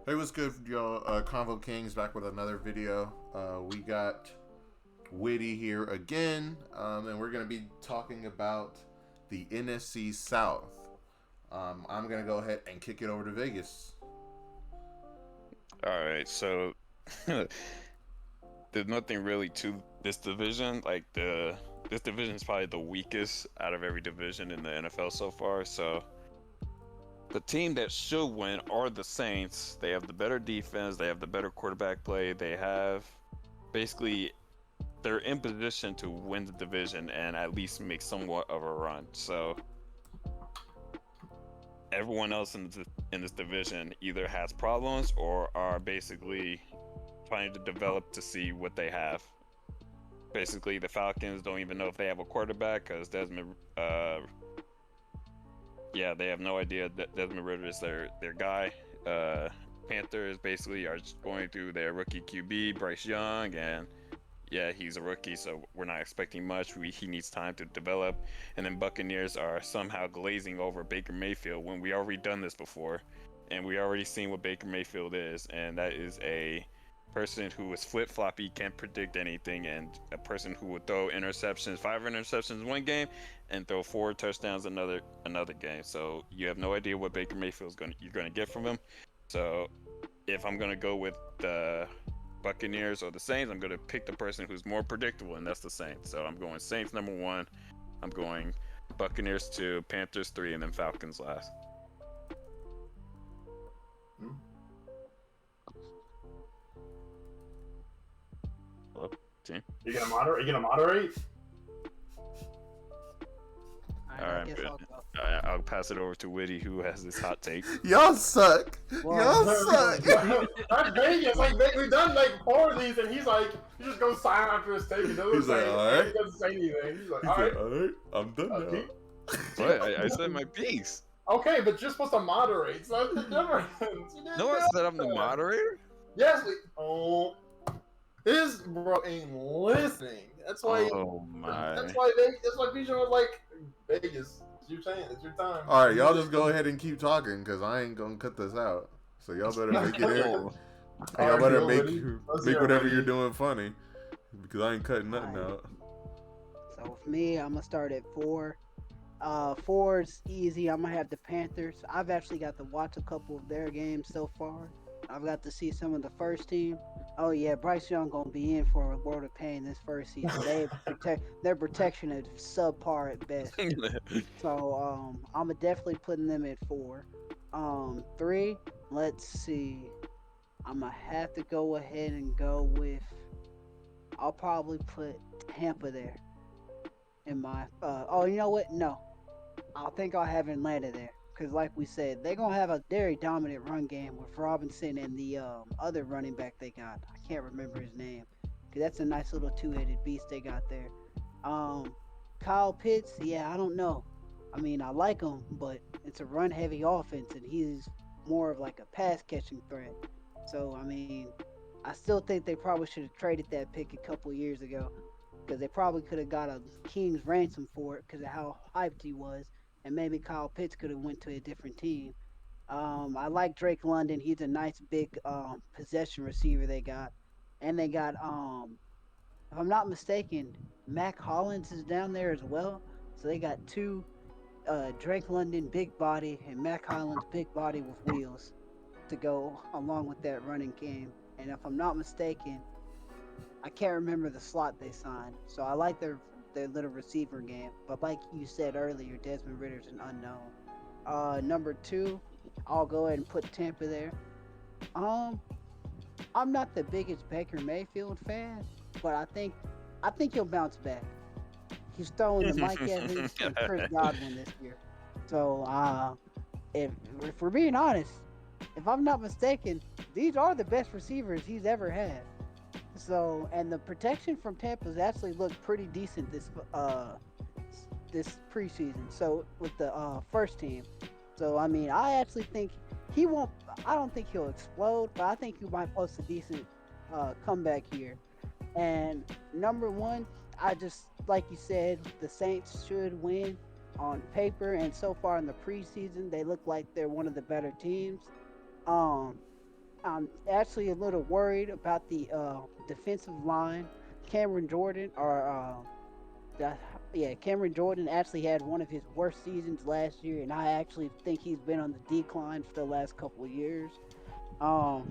Hey, what's good, y'all? Convo Kingz back with another video. We got Witty here again, and we're going to be talking about the NFC South. I'm going to go ahead and kick it over to Vegas. All right, so there's nothing really to this division. This division is probably the weakest out of every division in the NFL so far. So the team that should win are the Saints. They have the better defense, they have the better quarterback play, they have basically they're in position to win the division and at least make somewhat of a run. So everyone else in this division either has problems or are basically trying to develop to see what they have. Basically, the Falcons don't even know if they have a quarterback because they have no idea that Desmond Ritter is their guy. Panthers basically are just going through their rookie QB, Bryce Young, and yeah, he's a rookie, so we're not expecting much. He needs time to develop. And then Buccaneers are somehow glazing over Baker Mayfield when we already done this before, and we already seen what Baker Mayfield is, and that is a person who is flip-floppy, can't predict anything, and a person who would throw interceptions, 5 interceptions one game, and throw 4 touchdowns another game. So you have no idea what Baker Mayfield you're gonna get from him. So if I'm gonna go with the Buccaneers or the Saints, I'm gonna pick the person who's more predictable, and that's the Saints. So I'm going Saints number 1. I'm going Buccaneers 2, Panthers 3, and then Falcons last. Hello, team. You gonna moderate? You gonna moderate? All right, good. I'll pass it over to Witty, who has this hot take. Y'all suck. Y'all suck. That's Vegas. Like we've done like 4 of these, and he's like, he just goes silent after his take. He doesn't say, all right. He doesn't say anything. He's like, all right, I'm done now. What? I said my piece. Okay, but you're supposed to moderate. So that's the difference. No, I said I'm the moderator. Yes. This bro ain't listening. That's why. Oh my. That's why Bijan was like, Vegas. It's your time. It's your time. All right, y'all just go ahead and keep talking because I ain't gonna cut this out. So y'all better make it in. Y'all better make whatever you're doing funny because I ain't cutting nothing out. So for me, I'm gonna start at 4. 4 is easy. I'm gonna have the Panthers. I've actually got to watch a couple of their games so far. I've got to see some of the first team. Oh yeah, Bryce Young gonna be in for a world of pain this first season. Their protection is subpar at best. So I'm definitely putting them at 4. 3. Let's see. I'm gonna have to go ahead and go with. I'll probably put Tampa there. In my. You know what? No. I think I'll have Atlanta there. Because like we said, they're going to have a very dominant run game with Robinson and the other running back they got. I can't remember his name. Because that's a nice little 2-headed beast they got there. Kyle Pitts, yeah, I don't know. I mean, I like him, but it's a run-heavy offense, and he's more of like a pass-catching threat. So, I mean, I still think they probably should have traded that pick a couple years ago. Because they probably could have got a king's ransom for it because of how hyped he was. And maybe Kyle Pitts could have went to a different team. I like Drake London. He's a nice big possession receiver they got. And they got, if I'm not mistaken, Mac Hollins is down there as well. So they got 2, Drake London big body and Mac Hollins big body with wheels to go along with that running game. And if I'm not mistaken, I can't remember the slot they signed. So I like their little receiver game. But like you said earlier, Desmond Ritter's an unknown. Number 2, I'll go ahead and put Tampa there. I'm not the biggest Baker Mayfield fan, but I think he'll bounce back. He's throwing the Mike Evans and Chris Godwin this year. So if we're being honest, if I'm not mistaken, these are the best receivers he's ever had. So, and the protection from Tampa's actually looked pretty decent this preseason. So with the first team. So I mean, I actually think he won't. I don't think he'll explode, but I think he might post a decent comeback here. And number 1, I just like you said, the Saints should win on paper, and so far in the preseason, they look like they're one of the better teams. I'm actually a little worried about the defensive line. Cameron Jordan, or the, yeah, Cameron Jordan actually had one of his worst seasons last year, and I actually think he's been on the decline for the last couple of years. Um,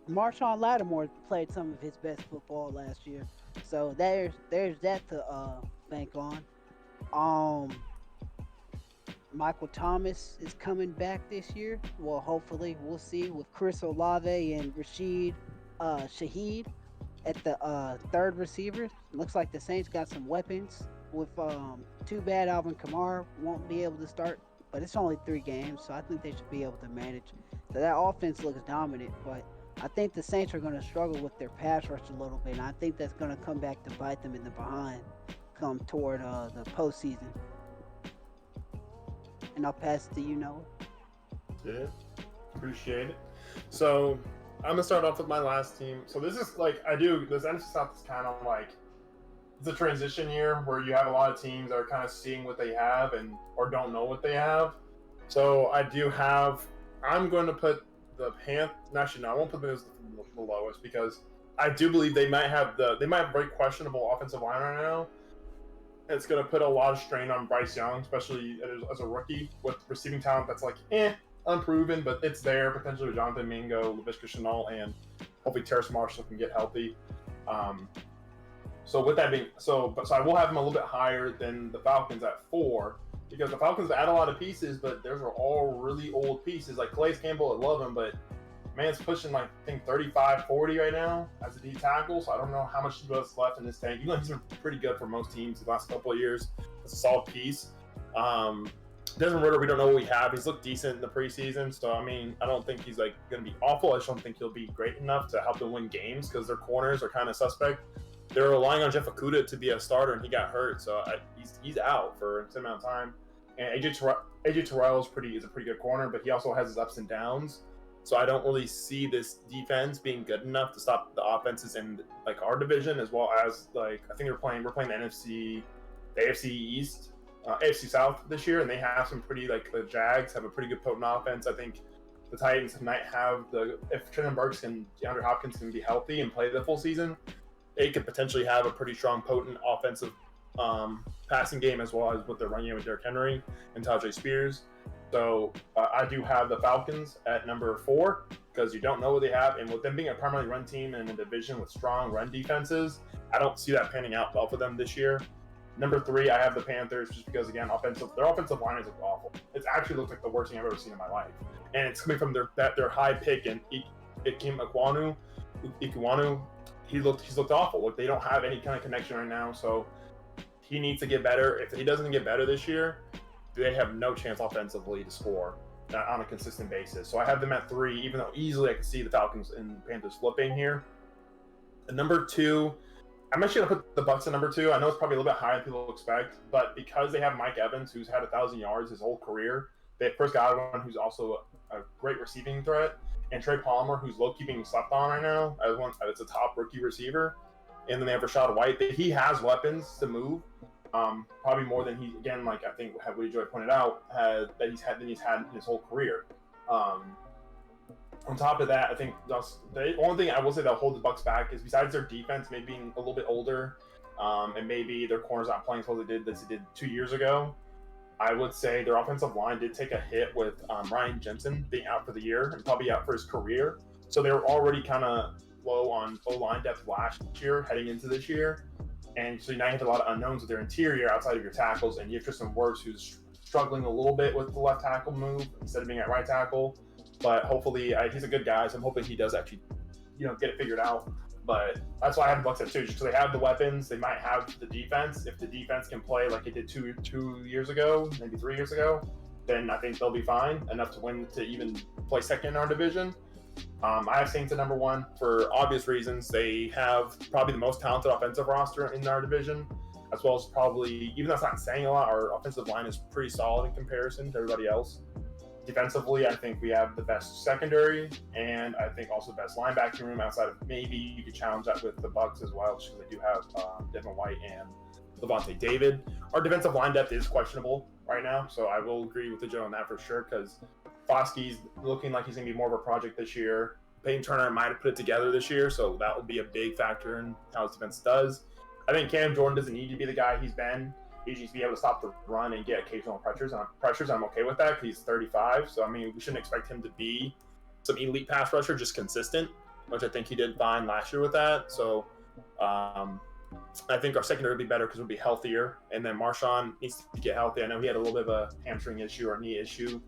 Marshawn Lattimore played some of his best football last year, so there's that to bank on. Um, Michael Thomas is coming back this year. Well, hopefully, we'll see with Chris Olave and Rashid Shaheed at the third receiver. Looks like the Saints got some weapons. With too bad Alvin Kamara won't be able to start, but it's only 3 games, so I think they should be able to manage. So that offense looks dominant, but I think the Saints are going to struggle with their pass rush a little bit, and I think that's going to come back to bite them in the behind come toward the postseason. And I'll pass it to you, Noah. Yeah, appreciate it. So I'm gonna start off with my last team. So this is like this NFC South is kind of like it's a transition year where you have a lot of teams that are kind of seeing what they have and or don't know what they have. So I'm going to put the Panthers. Actually, no, I won't put them as the lowest because I do believe they might have very questionable offensive line right now. It's going to put a lot of strain on Bryce Young, especially as a rookie with receiving talent that's like, unproven, but it's there potentially with Jonathan Mingo, Laviska Shenault, and hopefully Terrace Marshall can get healthy. So with that being, so I will have them a little bit higher than the Falcons at 4 because the Falcons add a lot of pieces, but those are all really old pieces. Like Calais Campbell, I love him, but man's pushing like I think 35, 40 right now as a D tackle. So I don't know how much he has left in this tank. Even though he's been pretty good for most teams the last couple of years. It's a solid piece. Desmond Ridder, we don't know what we have. He's looked decent in the preseason, so I mean, I don't think he's like going to be awful. I just don't think he'll be great enough to help them win games because their corners are kind of suspect. They're relying on Jeff Okudah to be a starter, and he got hurt, so he's out for some amount of time. And AJ Terrell is a pretty good corner, but he also has his ups and downs. So I don't really see this defense being good enough to stop the offenses in like our division, as well as like I think we're playing the AFC East. AFC South this year, and they have some pretty the Jags have a pretty good potent offense. I think the Titans might have if Trenton Burks and DeAndre Hopkins can be healthy and play the full season, they could potentially have a pretty strong, potent offensive passing game as well as what they're running with Derrick Henry and Tajay Spears. So I do have the Falcons at number 4 because you don't know what they have, and with them being a primarily run team in a division with strong run defenses, I don't see that panning out well for them this year. Number 3, I have the Panthers just because, again, their offensive line is awful. It actually looks like the worst thing I've ever seen in my life. And it's coming from their high pick and Ikem Ekwonu. He's looked awful. Look, they don't have any kind of connection right now, so he needs to get better. If he doesn't get better this year, they have no chance offensively to score on a consistent basis. So I have them at 3, even though easily I can see the Falcons and Panthers flipping here. And number 2, I'm actually going to put the Bucs at number 2. I know it's probably a little bit higher than people expect, but because they have Mike Evans, who's had 1,000 yards his whole career, they have Chris Godwin, who's also a great receiving threat, and Trey Palmer, who's low-key being slept on right now as a top rookie receiver. And then they have Rashad White. He has weapons to move, probably more than he, again, like I think Woody Joy pointed out, he's had in his whole career. On top of that, I think the only thing I will say that'll hold the Bucs back is besides their defense maybe being a little bit older, and maybe their corners not playing as well as they did 2 years ago. I would say their offensive line did take a hit with Ryan Jensen being out for the year and probably out for his career. So they were already kind of low on O-line depth last year heading into this year. And so now you have a lot of unknowns with their interior outside of your tackles, and you have Tristan Wirfs who's struggling a little bit with the left tackle move instead of being at right tackle. But hopefully, he's a good guy, so I'm hoping he does actually, get it figured out. But that's why I have the Bucs at 2, just because they have the weapons. They might have the defense. If the defense can play like it did two years ago, maybe 3 years ago, then I think they'll be fine enough to win to even play second in our division. I have Saints at number 1 for obvious reasons. They have probably the most talented offensive roster in our division, as well as probably, even though that's not saying a lot, our offensive line is pretty solid in comparison to everybody else. Defensively, I think we have the best secondary, and I think also the best linebacking room outside of maybe you could challenge that with the Bucs as well, just because they do have Devin White and Levante David. Our defensive line depth is questionable right now, so I will agree with the Joe on that for sure, because Foskey's looking like he's going to be more of a project this year. Peyton Turner might have put it together this year, so that will be a big factor in how his defense does. I think Cam Jordan doesn't need to be the guy he's been. He needs to be able to stop the run and get occasional pressures. I'm okay with that because he's 35. So, I mean, we shouldn't expect him to be some elite pass rusher, just consistent, which I think he did fine last year with that. So, I think our secondary will be better because we'll be healthier. And then Marshawn needs to get healthy. I know he had a little bit of a hamstring issue or knee issue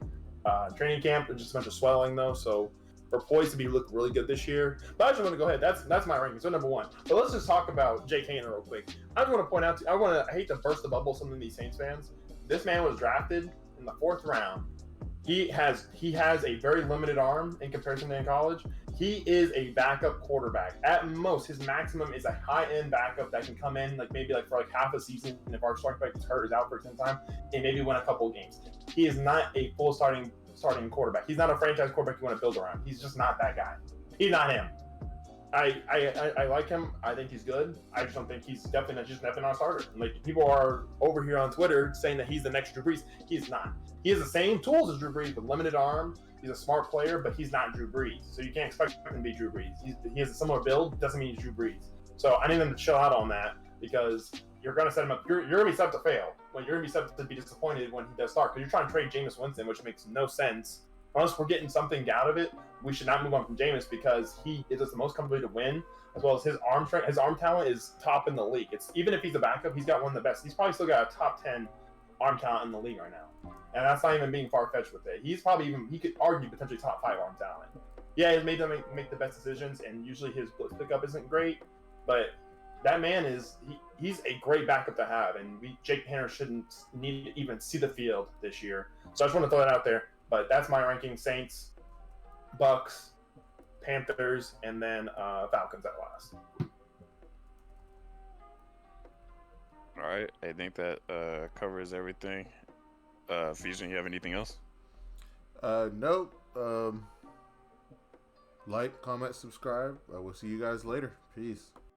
training camp, just a bunch of swelling, though. So, we're poised to look really good this year. But I just want to go ahead. That's my ranking. So number 1. But let's just talk about Jake Haener real quick. I just want to point out. I hate to burst the bubble some of these Saints fans. This man was drafted in the 4th round. He has a very limited arm in comparison to in college. He is a backup quarterback. At most, his maximum is a high-end backup that can come in for half a season, and if our starting back is hurt, is out for a time, and maybe win a couple of games. He is not a full starting quarterback. He's not a franchise quarterback you want to build around. He's just not that guy. He's not him. I like him. I think he's good. I just don't think he's definitely not a starter. Like, people are over here on Twitter saying that he's the next Drew Brees. He's not. He has the same tools as Drew Brees, but limited arm. He's a smart player, but he's not Drew Brees. So you can't expect him to be Drew Brees. He has a similar build. Doesn't mean he's Drew Brees. So I need them to chill out on that because you're going to set him up. You're going to be set up to fail. You're going to be set up to be disappointed when he does start because you're trying to trade Jameis Winston, which makes no sense. Unless we're getting something out of it, we should not move on from Jameis because he is just the most comfortable to win, as well as his arm strength. His arm talent is top in the league. It's even if he's a backup, he's got one of the best. He's probably still got a top 10 arm talent in the league right now, and that's not even being far-fetched with it. He's probably he could argue potentially top 5 arm talent. Yeah, he's made them make the best decisions, and usually his blitz pickup isn't great, but that man he's a great backup to have, and Jake Haener shouldn't need to even see the field this year. So I just want to throw that out there. But that's my ranking: Saints, Bucks, Panthers, and then Falcons at last. All right, I think that covers everything. Fusion, you have anything else? Nope. Like, comment, subscribe. We'll see you guys later. Peace.